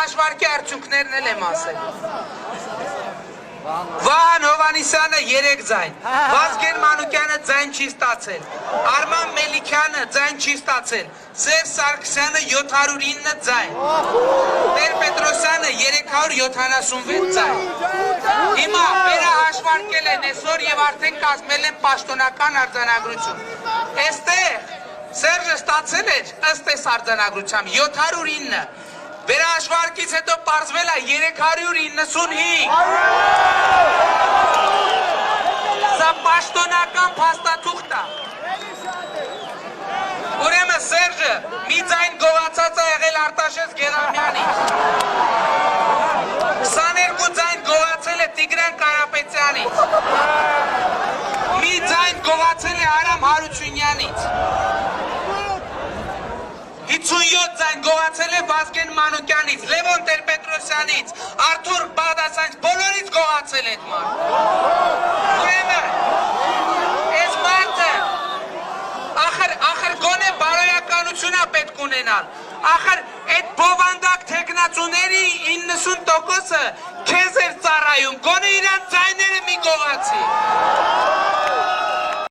հաշվարկի արդյունքներն էլ եմ ասել։ Վահան Հովանիսյանը 3 ձայն, Վազգեն Մանուկյանը ձայն չի ստացել, Արման Մելիքյանը ձայն չի ստացել, Սերժ Սարգսյանը 709 ձայն, Տեր-Պետրոսյանը 376 ձայն։ Հիմա վերահաշվարկել են այսօր եւ արդեն կազմել են պաշտոնական արձանագրություն։ Այստեղ Սերժը ստացել էր ըստ այս արձանագրությամբ 709, վերահաշվարկից հետո պարզվել է 395։ Սա պաշտոնական փաստաթուղթ է։ Ուրեմն Սերժը մի ձայն գողացած է եղել Արտաշես Գերամյանից, 22 ձայն գողացել է Տիգրան Կարապետյանից, մի ձայն գողացել է Արամ Հարությունյանից, 57 ձայն գողացել է Վազգեն Մանուկյանից, Լևոն Տեր-Պետրոսյանից, Արթուր Բաղդասարյանից, բոլորից գողացել է այդ մարդը։ Ուրեմն, այս մարդը, ախր գոնե բարոյականությունա պետք ունենալ, ախր այդ բովանդակ թեկնածուների 90%-ը քեզ էր ծառայում, գոնե իրանց ձայները մի գողացի։